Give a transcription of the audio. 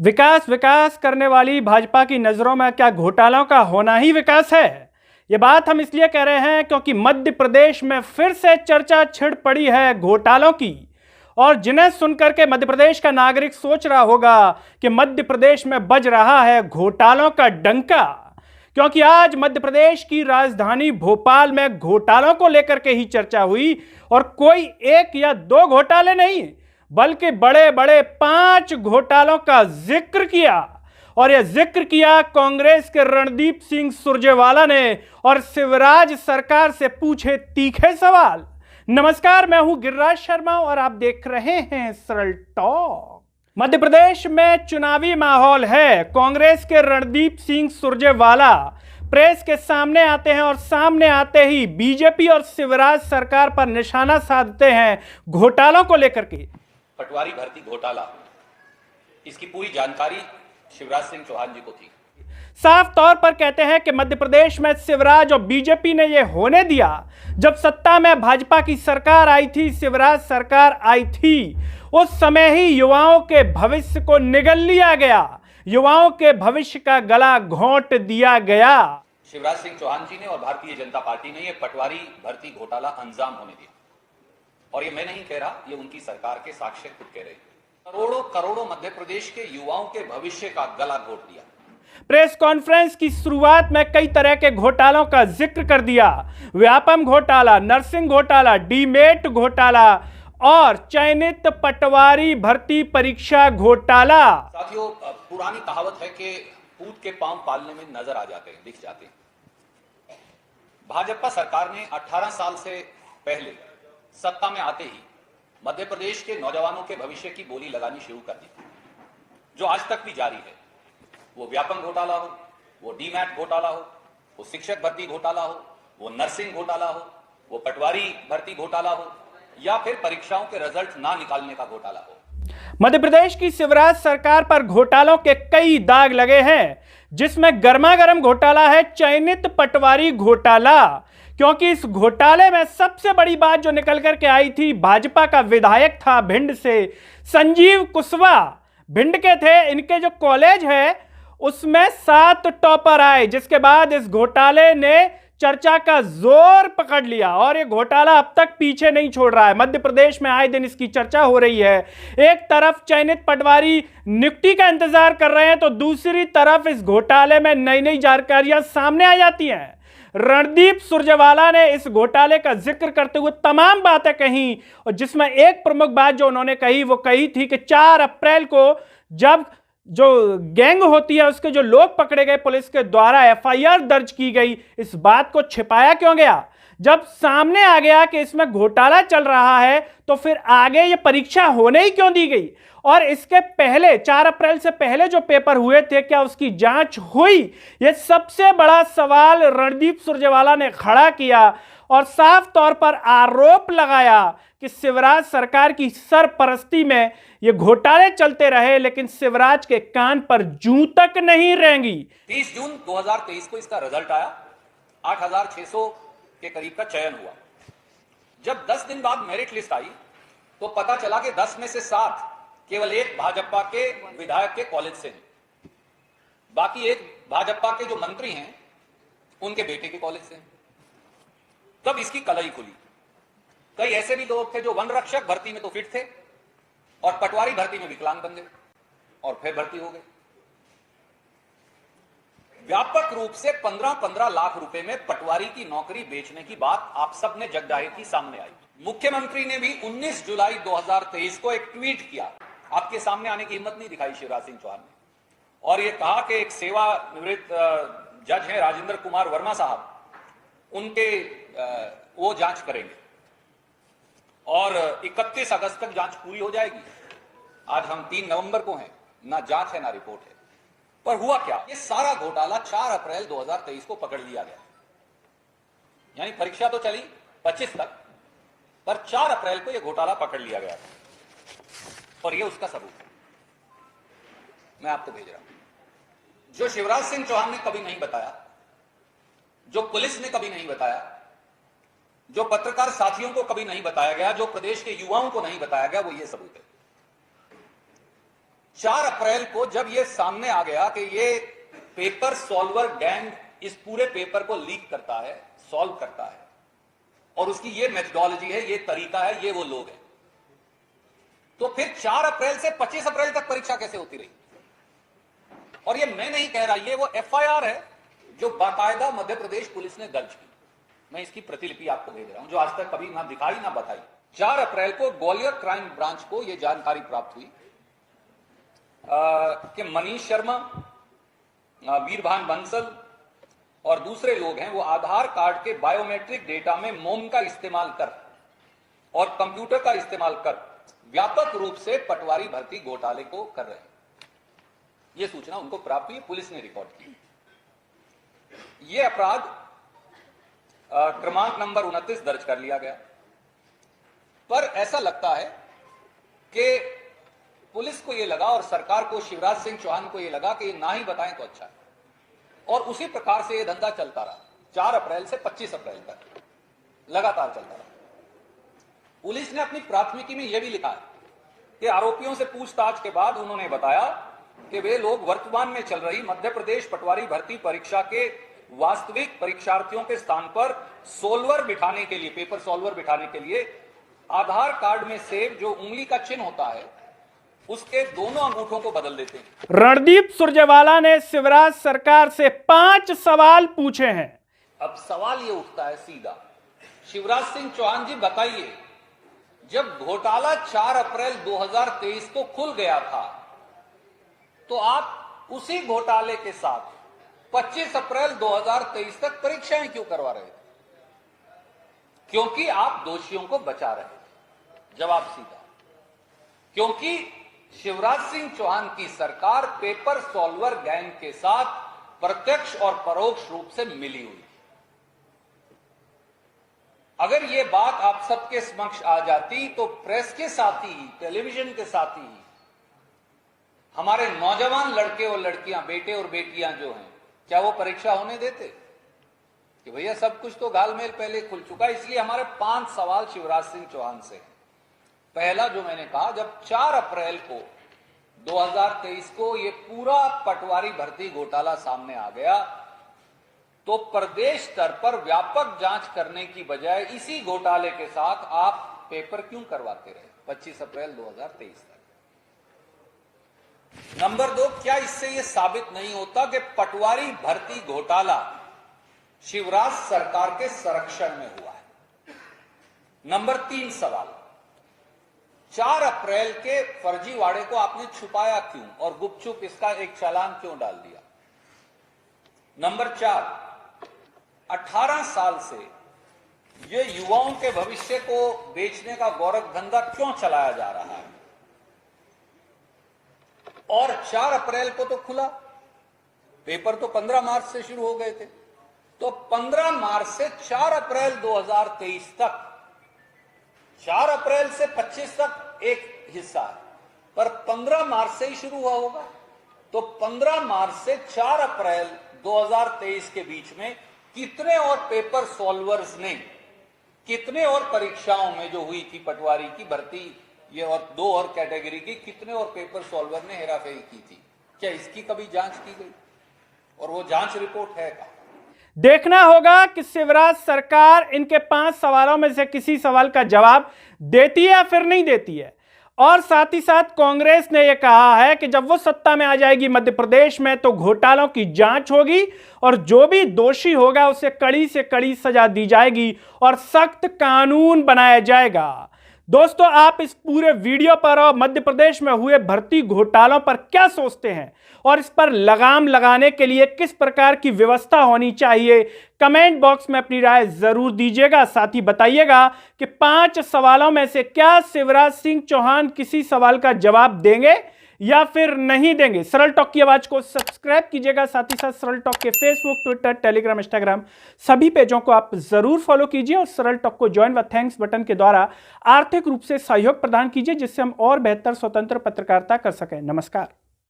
विकास विकास करने वाली भाजपा की नजरों में क्या घोटालों का होना ही विकास है? ये बात हम इसलिए कह रहे हैं क्योंकि मध्य प्रदेश में फिर से चर्चा छिड़ पड़ी है घोटालों की, और जिन्हें सुनकर के मध्य प्रदेश का नागरिक सोच रहा होगा कि मध्य प्रदेश में बज रहा है घोटालों का डंका। क्योंकि आज मध्य प्रदेश की राजधानी भोपाल में घोटालों को लेकर के ही चर्चा हुई, और कोई एक या दो घोटाले नहीं बल्कि बड़े बड़े 5 घोटालों का जिक्र किया। और यह जिक्र किया कांग्रेस के रणदीप सिंह सुरजेवाला ने, और शिवराज सरकार से पूछे तीखे सवाल। नमस्कार, मैं हूं गिरिराज शर्मा और आप देख रहे हैं सरल टॉक। मध्य प्रदेश में चुनावी माहौल है। कांग्रेस के रणदीप सिंह सुरजेवाला प्रेस के सामने आते हैं और सामने आते ही बीजेपी और शिवराज सरकार पर निशाना साधते हैं घोटालों को लेकर के। पटवारी भर्ती घोटाला, इसकी पूरी जानकारी शिवराज सिंह चौहान जी को थी। साफ तौर पर कहते हैं कि मध्य प्रदेश में शिवराज और बीजेपी ने यह होने दिया। जब सत्ता में भाजपा की सरकार आई थी, शिवराज सरकार आई थी, उस समय ही युवाओं के भविष्य को निगल लिया गया, युवाओं के भविष्य का गला घोंट दिया गया। शिवराज सिंह चौहान जी ने और भारतीय जनता पार्टी ने यह पटवारी भर्ती घोटाला अंजाम होने दिया। और ये मैं नहीं कह रहा, ये उनकी सरकार के साक्ष्य खुद कह रहे हैं। करोड़ों करोड़ों मध्य प्रदेश के युवाओं के भविष्य का गला घोट दिया। प्रेस कॉन्फ्रेंस की शुरुआत में कई तरह के घोटालों का जिक्र कर दिया। व्यापम घोटाला, नर्सिंग घोटाला, डीमेट घोटाला और चयनित पटवारी भर्ती परीक्षा घोटाला। साथियों, पुरानी कहावत है कि ऊंट के पांव पालने में नजर आ जाते हैं, दिख जाते हैं। भाजपा सरकार ने 18 साल से पहले सत्ता में आते ही मध्य प्रदेश के नौजवानों के भविष्य की बोली लगानी शुरू कर दी, जो आज तक भी जारी है। वो व्यापम घोटाला हो, वो डीमैट घोटाला हो, वो शिक्षक भर्ती घोटाला हो, वो नर्सिंग घोटाला हो, वो पटवारी भर्ती घोटाला हो, या फिर परीक्षाओं के रिजल्ट ना निकालने का घोटाला हो। मध्य प्रदेश की शिवराज सरकार पर घोटालों के कई दाग लगे हैं, जिसमें गर्मागर्म घोटाला है चयनित पटवारी घोटाला। क्योंकि इस घोटाले में सबसे बड़ी बात जो निकल करके आई थी, भाजपा का विधायक था भिंड से संजीव कुशवाहा, भिंड के थे। इनके जो कॉलेज है उसमें 7 टॉपर आए, जिसके बाद इस घोटाले ने चर्चा का जोर पकड़ लिया और ये घोटाला अब तक पीछे नहीं छोड़ रहा है। मध्य प्रदेश में आए दिन इसकी चर्चा हो रही है। एक तरफ चयनित पटवारी नियुक्ति का इंतजार कर रहे हैं, तो दूसरी तरफ इस घोटाले में नई नई जानकारियां सामने आ जाती हैं। रणदीप सुरजेवाला ने इस घोटाले का जिक्र करते हुए तमाम बातें कही, और जिसमें एक प्रमुख बात जो उन्होंने कही वो कही थी कि 4 अप्रैल को जब जो गैंग होती है उसके जो लोग पकड़े गए, पुलिस के द्वारा एफआईआर दर्ज की गई। इस बात को छिपाया क्यों गया? जब सामने आ गया कि इसमें घोटाला चल रहा है, तो फिर आगे ये परीक्षा होने ही क्यों दी गई? और इसके पहले 4 अप्रैल से पहले जो पेपर हुए थे, क्या उसकी जांच हुई? यह सबसे बड़ा सवाल रणदीप सुरजेवाला ने खड़ा किया और साफ तौर पर आरोप लगाया कि शिवराज सरकार की सरपरस्ती में ये घोटाले चलते रहे, लेकिन शिवराज के कान पर जूं तक नहीं रेंगी। 30 जून 2023 को इसका रिजल्ट आया। 8600 के करीब का चयन हुआ। जब 10 दिन बाद मेरिट लिस्ट आई तो पता चला कि 10 में से 7 केवल एक भाजपा के विधायक के कॉलेज से हैं, बाकी एक भाजपा के जो मंत्री हैं उनके बेटे के कॉलेज से हैं। तब इसकी कलई खुली। कई ऐसे भी लोग थे जो वन रक्षक भर्ती में तो फिट थे और पटवारी भर्ती में विकलांग बन गए और फिर भर्ती हो गए। व्यापक रूप से 15-15 लाख रुपए में पटवारी की नौकरी बेचने की बात आप सब ने जगजाहिर की सामने आई। मुख्यमंत्री ने भी 19 जुलाई 2023 को एक ट्वीट किया। आपके सामने आने की हिम्मत नहीं दिखाई शिवराज सिंह चौहान ने, और यह कहा कि एक सेवानिवृत्त जज हैं राजेंद्र कुमार वर्मा साहब, उनके वो जांच करेंगे और 31 अगस्त तक जांच पूरी हो जाएगी। आज हम 3 नवंबर को हैं, ना जांच है ना रिपोर्ट है। पर हुआ क्या? ये सारा घोटाला 4 अप्रैल 2023 को पकड़ लिया गया। यानी परीक्षा तो चली 25 तक, पर 4 अप्रैल को यह घोटाला पकड़ लिया गया और यह उसका सबूत है। मैं आपको भेज रहा हूं। जो शिवराज सिंह चौहान ने कभी नहीं बताया, जो पुलिस ने कभी नहीं बताया, जो पत्रकार साथियों को कभी नहीं बताया गया, जो प्रदेश के युवाओं को नहीं बताया गया, वो ये सबूत है। 4 अप्रैल को जब यह सामने आ गया कि ये पेपर सॉल्वर गैंग इस पूरे पेपर को लीक करता है, सॉल्व करता है, और उसकी ये मेथडोलॉजी है, ये तरीका है, ये वो लोग हैं, तो फिर 4 अप्रैल से 25 अप्रैल तक परीक्षा कैसे होती रही? और ये मैं नहीं कह रहा, ये वो एफआईआर है जो बाकायदा मध्य प्रदेश पुलिस ने दर्ज की। मैं इसकी प्रतिलिपि आपको भेज रहा हूं, जो आज तक कभी ना दिखाई ना बताई। 4 अप्रैल को ग्वालियर क्राइम ब्रांच को यह जानकारी प्राप्त हुई कि मनीष शर्मा, वीरभान बंसल और दूसरे लोग हैं, वो आधार कार्ड के बायोमेट्रिक डेटा में मोम का इस्तेमाल कर और कंप्यूटर का इस्तेमाल कर व्यापक रूप से पटवारी भर्ती घोटाले को कर रहे हैं। यह सूचना उनको प्राप्त हुई, पुलिस ने रिकॉर्ड की। यह अपराध क्रमांक नंबर 29 दर्ज कर लिया गया, पर ऐसा लगता है कि पुलिस को यह लगा और सरकार को, शिवराज सिंह चौहान को यह लगा कि ये ना ही बताएं तो अच्छा है, और उसी प्रकार से यह धंधा चलता रहा 4 अप्रैल से 25 अप्रैल तक लगातार चलता रहा। पुलिस ने अपनी प्राथमिकी में यह भी लिखा है कि आरोपियों से पूछताछ के बाद उन्होंने बताया कि वे लोग वर्तमान में चल रही मध्य प्रदेश पटवारी भर्ती परीक्षा के वास्तविक परीक्षार्थियों के स्थान पर सोल्वर बिठाने के लिए, पेपर सोल्वर बिठाने के लिए आधार कार्ड में सेव जो उंगली का चिन्ह होता है उसके दोनों अंगूठों को बदल देते हैं। रणदीप सुरजेवाला ने शिवराज सरकार से 5 सवाल पूछे हैं। अब सवाल यह उठता है सीधा, शिवराज सिंह चौहान जी बताइए, जब घोटाला 4 अप्रैल 2023 को खुल गया था तो आप उसी घोटाले के साथ 25 अप्रैल 2023 तक परीक्षाएं क्यों करवा रहे थे? क्योंकि आप दोषियों को बचा रहे थे। जवाब सीधा, क्योंकि शिवराज सिंह चौहान की सरकार पेपर सॉल्वर गैंग के साथ प्रत्यक्ष और परोक्ष रूप से मिली हुई। अगर यह बात आप सबके समक्ष आ जाती तो प्रेस के साथ ही, टेलीविजन के साथ ही हमारे नौजवान लड़के और लड़कियां, बेटे और बेटियां जो हैं, क्या वो परीक्षा होने देते? कि भैया सब कुछ तो गालमेल पहले खुल चुका। इसलिए हमारे 5 सवाल शिवराज सिंह चौहान से हैं। पहला जो मैंने कहा, जब 4 अप्रैल को 2023 को ये पूरा पटवारी भर्ती घोटाला सामने आ गया तो प्रदेश स्तर पर व्यापक जांच करने की बजाय इसी घोटाले के साथ आप पेपर क्यों करवाते रहे 25 अप्रैल 2023 तक? नंबर 2, क्या इससे यह साबित नहीं होता कि पटवारी भर्ती घोटाला शिवराज सरकार के संरक्षण में हुआ है? नंबर 3 सवाल, 4 अप्रैल के फर्जीवाड़े को आपने छुपाया क्यों और गुपचुप इसका एक चालान क्यों डाल दिया? नंबर 4, 18 साल से ये युवाओं के भविष्य को बेचने का गौरव धंधा क्यों चलाया जा रहा है? और 4 अप्रैल को तो खुला, पेपर तो 15 मार्च से शुरू हो गए थे, तो 15 मार्च से 4 अप्रैल 2023 तक, 4 अप्रैल से 25 तक एक हिस्सा है, पर 15 मार्च से ही शुरू हुआ होगा, तो 15 मार्च से 4 अप्रैल 2023 के बीच में कितने और पेपर सॉल्वर्स ने, कितने और परीक्षाओं में जो हुई थी पटवारी की भर्ती, ये और 2 और कैटेगरी की, कितने और पेपर सॉल्वर ने हेराफेरी की थी? क्या इसकी कभी जांच की गई? और वो जांच रिपोर्ट है का? देखना होगा कि शिवराज सरकार इनके 5 सवालों में से किसी सवाल का जवाब देती है या फिर नहीं देती है। और साथ ही साथ कांग्रेस ने यह कहा है कि जब वो सत्ता में आ जाएगी मध्य प्रदेश में तो घोटालों की जांच होगी और जो भी दोषी होगा उसे कड़ी से कड़ी सजा दी जाएगी और सख्त कानून बनाया जाएगा। दोस्तों, आप इस पूरे वीडियो पर और मध्य प्रदेश में हुए भर्ती घोटालों पर क्या सोचते हैं और इस पर लगाम लगाने के लिए किस प्रकार की व्यवस्था होनी चाहिए? कमेंट बॉक्स में अपनी राय जरूर दीजिएगा। साथ ही बताइएगा कि 5 सवालों में से क्या शिवराज सिंह चौहान किसी सवाल का जवाब देंगे या फिर नहीं देंगे। सरल टॉक की आवाज को सब्सक्राइब कीजिएगा। साथ ही साथ सरल टॉक के फेसबुक, ट्विटर, टेलीग्राम, इंस्टाग्राम सभी पेजों को आप जरूर फॉलो कीजिए और सरल टॉक को ज्वाइन व थैंक्स बटन के द्वारा आर्थिक रूप से सहयोग प्रदान कीजिए, जिससे हम और बेहतर स्वतंत्र पत्रकारिता कर सकें। नमस्कार।